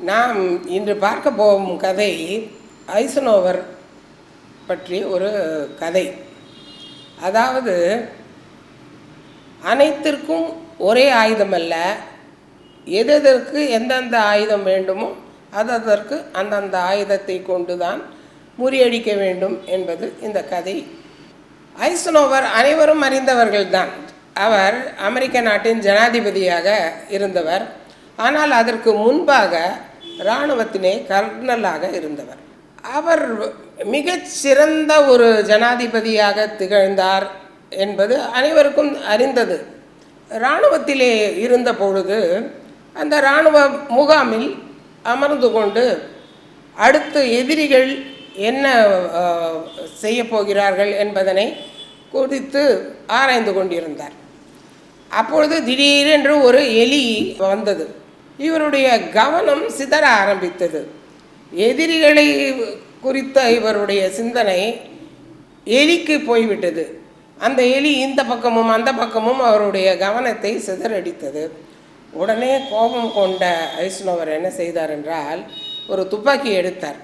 நாம் இன்று பார்க்க போகும் கதை ஐசனோவர் பற்றி ஒரு கதை. அதாவது அனைத்திற்கும் ஒரே ஆயுதம் அல்ல, எதற்கு எந்தெந்த ஆயுதம் வேண்டுமோ அதற்கு அந்தந்த ஆயுதத்தை கொண்டு தான் முறியடிக்க வேண்டும் என்பது இந்த கதை. ஐசனோவர் அனைவரும் அறிந்தவர்கள்தான். அவர் அமெரிக்க நாட்டின் ஜனாதிபதியாக இருந்தவர். ஆனால் அதற்கு முன்பாக இராணுவத்திலே கர்னலாக இருந்தவர். அவர் மிகச்சிறந்த ஒரு ஜனாதிபதியாக திகழ்ந்தார் என்பது அனைவருக்கும் அறிந்தது. இராணுவத்திலே இருந்த பொழுது அந்த இராணுவ முகாமில் அமர்ந்து கொண்டு அடுத்து எதிரிகள் என்ன செய்ய போகிறார்கள் என்பதனை குறித்து ஆராய்ந்து கொண்டிருந்தார். அப்பொழுது திடீரென்று ஒரு எலி வந்தது. இவருடைய கவனம் சிதற ஆரம்பித்தது. எதிரிகளை குறித்த இவருடைய சிந்தனை எலிக்கு போய்விட்டது. அந்த எலி இந்த பக்கமும் அந்த பக்கமும் அவருடைய கவனத்தை சிதறடித்தது. உடனே கோபம் கொண்ட ஐசனோவர் என்ன செய்தார் என்றால், ஒரு துப்பாக்கி எடுத்தார்.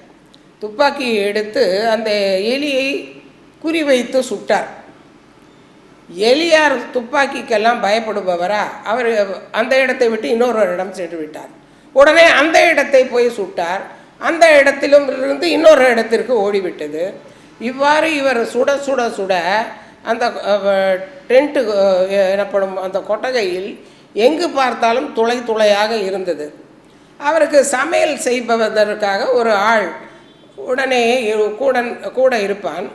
துப்பாக்கியை எடுத்து அந்த எலியை குறிவைத்து சுட்டார். எலியார் துப்பாக்கிக்கெல்லாம் பயப்படுபவரா, அவர் அந்த இடத்தை விட்டு இன்னொரு இடம் சென்று விட்டார். உடனே அந்த இடத்தை போய் சுட்டார். அந்த இடத்திலும் இருந்து இன்னொரு இடத்திற்கு ஓடிவிட்டது. இவ்வாறு இவர் சுட சுட சுட அந்த டென்ட்டு எனப்படும் அந்த கொட்டகையில் எங்கு பார்த்தாலும் துளை துளையாக இருந்தது. அவருக்கு சமையல் செய்வதற்காக ஒரு ஆள் உடனே கூட இருப்பான்.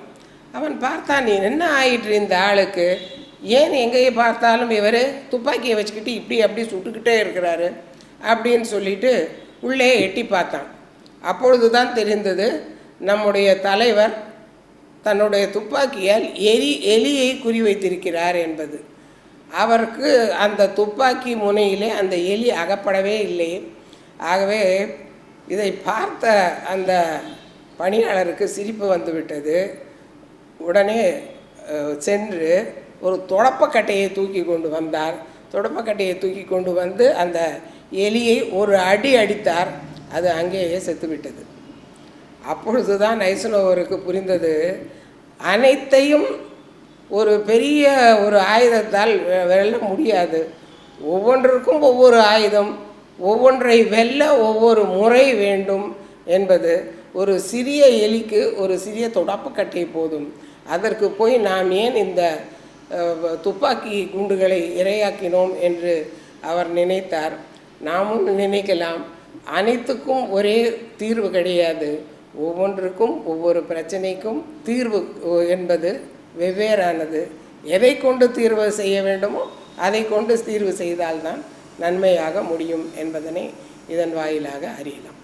அவன் பார்த்தான், நீ என்ன ஆயிற்று இந்த ஆளுக்கு, ஏன் எங்கேயே பார்த்தாலும் இவர் துப்பாக்கியை வச்சுக்கிட்டு இப்படி அப்படி சுட்டுக்கிட்டே இருக்கிறாரு அப்படின்னு சொல்லிட்டு உள்ளே எட்டி பார்த்தான். அப்பொழுது தான் தெரிந்தது, நம்முடைய தலைவர் தன்னுடைய துப்பாக்கியால் எலியை குறிவைத்திருக்கிறார் என்பது. அவருக்கு அந்த துப்பாக்கி முனையிலே அந்த எலி அகப்படவே இல்லை. ஆகவே இதை பார்த்த அந்த பணியாளருக்கு சிரிப்பு வந்துவிட்டது. உடனே சென்று ஒரு தொடப்பக்கட்டையை தூக்கி கொண்டு வந்தார். தொடப்பக்கட்டையை தூக்கி கொண்டு வந்து அந்த எலியை ஒரு அடி அடித்தார். அது அங்கேயே செத்துவிட்டது. அப்பொழுது தான் ஐசனோவருக்கு புரிந்தது, அனைத்தையும் ஒரு பெரிய ஒரு ஆயுதத்தால் வெல்ல முடியாது. ஒவ்வொன்றிற்கும் ஒவ்வொரு ஆயுதம், ஒவ்வொன்றை வெல்ல ஒவ்வொரு முறை வேண்டும் என்பது. ஒரு சிறிய எலிக்கு ஒரு சிறிய தொடப்பக்கட்டை போதும். அதற்கு போய் நாம் ஏன் இந்த துப்பாக்கி குண்டுகளை இரையாக்கினோம் என்று அவர் நினைத்தார். நாமும் நினைக்கலாம், அனைத்துக்கும் ஒரே தீர்வு கிடையாது. ஒவ்வொன்றுக்கும் ஒவ்வொரு பிரச்சனைக்கும் தீர்வு என்பது வெவ்வேறானது. எதை கொண்டு தீர்வு செய்ய வேண்டுமோ அதை கொண்டு தீர்வு செய்தால்தான் நன்மையாக முடியும் என்பதனை இதன் வாயிலாக அறியலாம்.